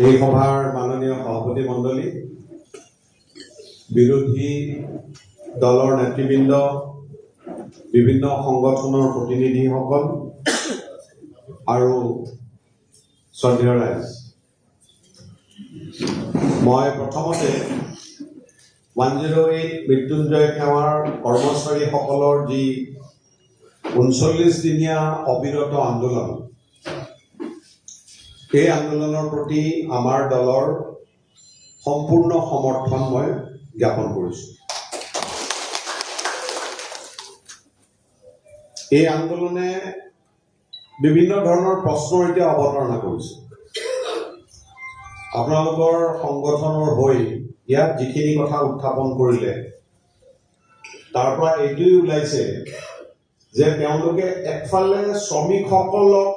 এই সভাৰ মাননীয় সভাপতি মণ্ডলী, বিৰোধী দলৰ নেতৃবৃন্দ, বিভিন্ন সংগঠনৰ প্ৰতিনিধিসকল আৰু শ্ৰদ্ধেয় ৰাইজ, মই প্ৰথমতে 108 মৃত্যুঞ্জয় সেৱাৰ কৰ্মচাৰীসকলৰ যি 39 দিনীয়া অবিৰত আন্দোলন, এই আন্দোলনৰ প্ৰতি আমাৰ দলৰ সম্পূৰ্ণ সমৰ্থন মই জ্ঞাপন কৰিছোঁ। এই আন্দোলনে বিভিন্ন ধৰণৰ প্ৰশ্নৰ এতিয়া অৱতাৰণা কৰিছে। আপোনালোকৰ সংগঠনৰ হৈ ইয়াত যিখিনি কথা উত্থাপন কৰিলে, তাৰ পৰা এইটোৱেই ওলাইছে যে তেওঁলোকে একফালে শ্ৰমিকসকলক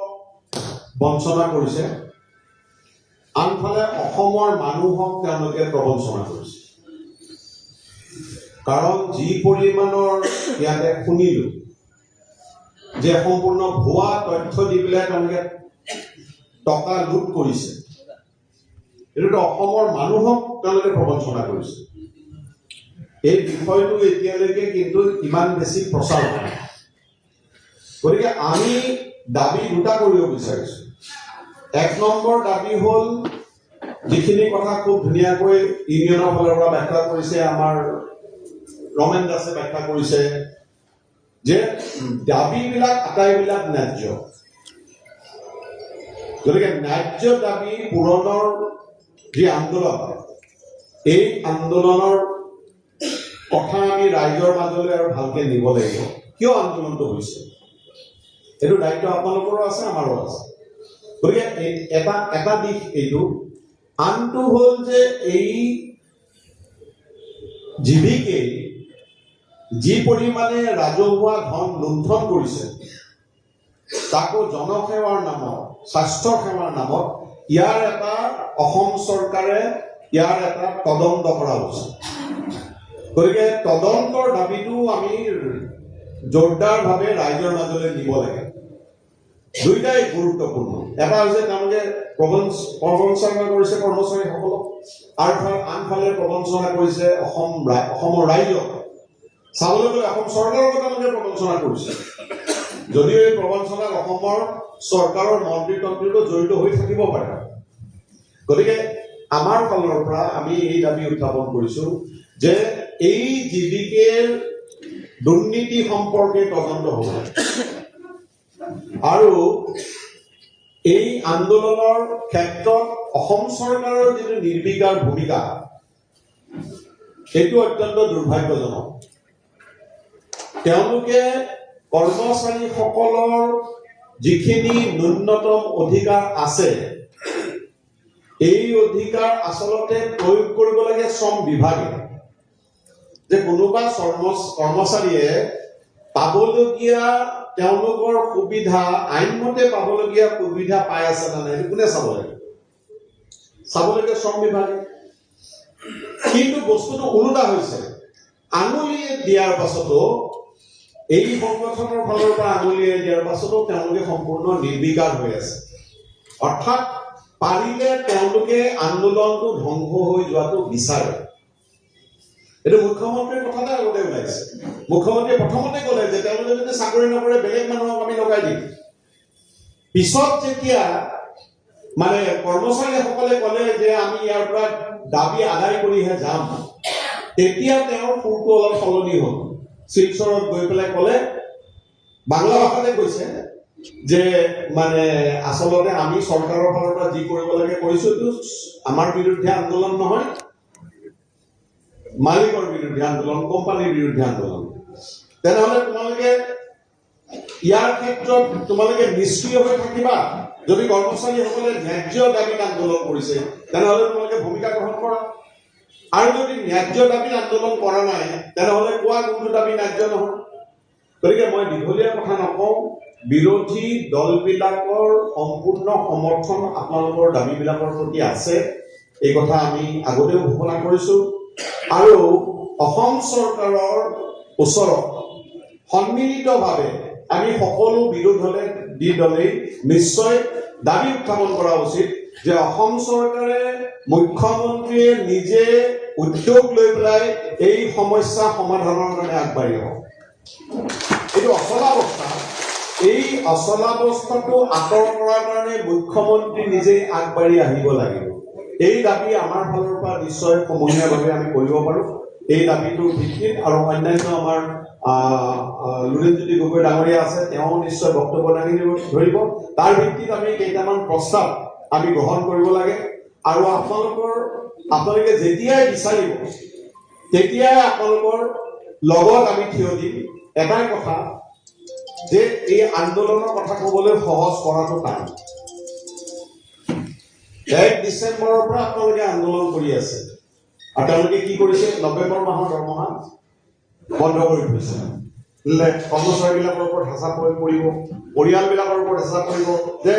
বঞ্চনা কৰিছে, আনফালে অসমৰ মানুহক তেওঁলোকে প্ৰবঞ্চনা কৰিছে। কাৰণ যি পৰিমাণৰ ইয়াতে শুনিলোঁ যে সম্পূৰ্ণ ভুৱা তথ্য দি পেলাই তেওঁলোকে টকা লুট কৰিছে, এইটোতো অসমৰ মানুহক তেওঁলোকে প্ৰবঞ্চনা কৰিছে। এই বিষয়টো এতিয়ালৈকে কিন্তু ইমান বেছি প্ৰচাৰ হোৱা নাই। গতিকে আমি দাবী দুটা কৰিব বিচাৰিছোঁ। এক নম্বৰ দাবী হ'ল, যিখিনি কথা খুব ধুনীয়াকৈ ইউনিয়নৰ ফালৰ পৰা ব্যাখ্যা কৰিছে, আমাৰ ৰমেন দাসে ব্যাখ্যা কৰিছে যে দাবীবিলাক আটাইবিলাক ন্যায্য। গতিকে ন্যায্য দাবী পূৰণৰ যি আন্দোলন, এই আন্দোলনৰ কথা আমি ৰাইজৰ মাজলৈ আৰু ভালকে নিব লাগিব। কিয় আন্দোলনটো হৈছে, এইটো দায়িত্ব আপোনালোকৰো আছে, আমাৰো আছে। গতিকে এটা দিশ এইটো। আনটো হ'ল যে এই জীৱিকে যি পৰিমাণে ৰাজহুৱা ধন লুণ্ঠন কৰিছে, তাকো জনসেৱাৰ নামত, স্বাস্থ্য সেৱাৰ নামত, ইয়াৰ এটা অসম চৰকাৰে ইয়াৰ এটা তদন্ত কৰা উচিত। গতিকে তদন্তৰ দাবীটো আমি জোৰদাৰভাৱে ৰাইজৰ মাজলৈ নিব লাগে। দুইটাই গুৰুত্বপূৰ্ণ। এটা হৈছে তেওঁলোকে প্ৰবঞ্চনা কৰিছে কৰ্মচাৰীসকলক, আৰু আনফালে প্ৰবঞ্চনা কৰিছে অসমৰ ৰাইজক। চাবলৈ গ'লে অসম চৰকাৰকো তেওঁলোকে প্ৰবঞ্চনা কৰিছে, যদিও এই প্ৰবঞ্চনাত অসমৰ চৰকাৰৰ মন্ত্ৰী-তন্ত্ৰীটো জড়িত হৈ থাকিব পাৰে। গতিকে আমাৰ ফালৰ পৰা আমি এই দাবী উত্থাপন কৰিছোঁ যে এই জীৱিকেৰ দুৰ্নীতি সম্পৰ্কে তদন্ত হ'ব আৰু এই আন্দোলনৰ ক্ষেত্ৰত অসম চৰকাৰৰ যিটো নিৰ্বিকাৰ ভূমিকা, সেইটো অত্যন্ত দুৰ্ভাগ্যজনক। তেওঁলোকে কৰ্মচাৰীসকলৰ যিখিনি ন্যূনতম অধিকাৰ আছে, এই অধিকাৰ আচলতে প্ৰয়োগ কৰিব লাগে শ্ৰম বিভাগে। যে কোনোবা কৰ্মচাৰীয়ে পাবলগীয়া তেওঁলোকৰ সুবিধা, আইনমতে পাবলগীয়া সুবিধা পাই আছে নে নাই, সেইটো কোনে চাব লাগে? চাব লাগে শ্ৰম বিভাগে। কিন্তু বস্তুটো ওলোটা হৈছে। আঙুলি দিয়াৰ পাছতো, এই সংগঠনৰ ফালৰ পৰা আঙুলিয়াই দিয়াৰ পাছতো তেওঁলোকে সম্পূৰ্ণ নিৰ্বিকাৰ হৈ আছে। অৰ্থাৎ পাৰিলে তেওঁলোকে আন্দোলনটো ধ্বংস হৈ যোৱাটো বিচাৰে। এইটো মুখ্যমন্ত্ৰীৰ কথাতে আগতে ওলাইছে। মুখ্যমন্ত্ৰীয়ে প্ৰথমতে ক'লে যে তেওঁলোকে যদি চাকৰি নকৰে, বেলেগ মানুহক আমি লগাই দিম। পিছত যেতিয়া মানে কৰ্মচাৰীসকলে ক'লে যে আমি ইয়াৰ পৰা দাবী আদায় কৰিহে যাম, তেতিয়া তেওঁৰ সুৰটো অলপ সলনি হ'ল। শিলচৰত গৈ পেলাই ক'লে, বাংলা ভাষাতে কৈছে যে মানে আচলতে আমি চৰকাৰৰ ফালৰ পৰা যি কৰিব লাগে কৰিছো, এইটো আমাৰ বিৰুদ্ধে আন্দোলন নহয়, মালিকৰ বিৰুদ্ধে আন্দোলন, কোম্পানীৰ বিৰুদ্ধে আন্দোলন। তেনেহ'লে তোমালোকে ইয়াৰ ক্ষেত্ৰত তোমালোকে নিষ্ক্ৰিয় হৈ থাকিবা। যদি কৰ্মচাৰীসকলে ন্যায্য দাবীত আন্দোলন কৰিছে, তেনেহ'লে তোমালোকে ভূমিকা গ্ৰহণ কৰা। আৰু যদি ন্যায্য দাবীত আন্দোলন কৰা নাই, তেনেহ'লে কোৱা কোনটো দাবী ন্যায্য নহয়। গতিকে মই দীঘলীয়া কথা নকওঁ, বিৰোধী দলবিলাকৰ সম্পূৰ্ণ সমৰ্থন আপোনালোকৰ দাবীবিলাকৰ প্ৰতি আছে, এই কথা আমি আগতেও ঘোষণা কৰিছোঁ। আৰু অসম চৰকাৰৰ ওচৰত সন্মিলিতভাৱে আমি সকলো বিৰোধী দলেই নিশ্চয় দাবী উত্থাপন কৰা উচিত যে অসম চৰকাৰে মুখ্যমন্ত্ৰীয়ে নিজে উদ্যোগ লৈ পেলাই এই সমস্যা সমাধানৰ কাৰণে আগবাঢ়ি আহক। এইটো অচলাৱস্থা, এই অচলাৱস্থাটো আঁতৰ কৰাৰ কাৰণে মুখ্যমন্ত্ৰী নিজেই আগবাঢ়ি আহিব লাগিব। এই দাবী আমাৰ ফালৰ পৰা নিশ্চয় সমূহীয়াভাৱে আমি কৰিব পাৰোঁ। এই দাবীটোৰ ভিত্তিত আৰু অন্যান্য আমাৰ লুৰিণজ্যোতি গগৈ ডাঙৰীয়া আছে, তেওঁ নিশ্চয় বক্তব্য দাঙি ধৰিব। তাৰ ভিত্তিত আমি কেইটামান প্ৰস্তাৱ আমি গ্ৰহণ কৰিব লাগে আৰু আপোনালোকে যেতিয়াই বিচাৰিব তেতিয়াই আপোনালোকৰ লগত আমি থিয় দিম। এটাই কথা যে এই আন্দোলনৰ কথা ক'বলৈ সহজ কৰাটো টান। 1 ডিচেম্বৰৰ পৰা আপোনালোকে আন্দোলন কৰি আছে আৰু তেওঁলোকে কি কৰিছে, নৱেম্বৰ মাহৰ দৰমহা বন্ধ কৰি থৈছে। কৰ্মচাৰীবিলাকৰ ওপৰত হেঁচা প্ৰয়োগ কৰিব, পৰিয়ালবিলাকৰ ওপৰত হেঁচা কৰিব যে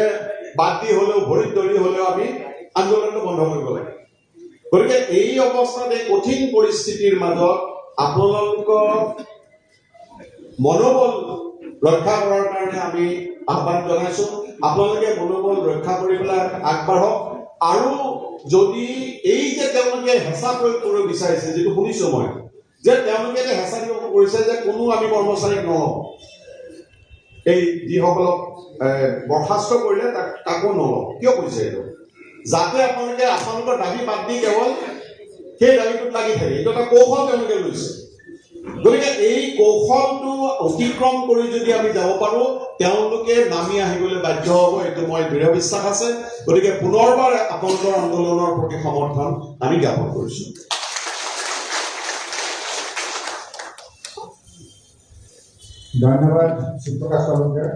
বাদ দি হ'লেও ভৰিত ধৰি হ'লেও আমি আন্দোলনটো বন্ধ কৰিব লাগে। গতিকে এই অৱস্থাত এই কঠিন পৰিস্থিতিৰ মাজত আপোনালোকৰ মনোবল ৰক্ষা কৰাৰ কাৰণে আমি আহ্বান জনাইছো। আপোনালোকে মনোবল ৰক্ষা কৰি পেলাই আগবাঢ়ক আৰু যদি এই যে তেওঁলোকে হেঁচা প্ৰয়োগ কৰিব বিচাৰিছে, যিটো শুনিছো মই যে তেওঁলোকে যে হেঁচা দিব কৰিছে যে কোনো আমি কৰ্মচাৰীক নলওঁ, এই যিসকলক বৰ্খাস্ত কৰিলে তাকো নলওঁ। কিয় কৰিছে এইটো? যাতে আপোনালোকৰ দাবী বাদ দি কেৱল সেই দাবীটোত লাগি থাকে। এইটো এটা কৌশল তেওঁলোকে লৈছে। গতিকে এই কৌশলটো অতিক্ৰম কৰি যদি আমি যাব পাৰো, তেওঁলোকে নামি আহিবলৈ বাধ্য হ'ব, এইটো মই দৃঢ় বিশ্বাস আছে। গতিকে পুনৰবাৰ আপোনালোকৰ আন্দোলনৰ প্ৰতি সমৰ্থন আমি জ্ঞাপন কৰিছো। ধন্যবাদ শিৱপ্ৰকাশ তালুকদাৰ।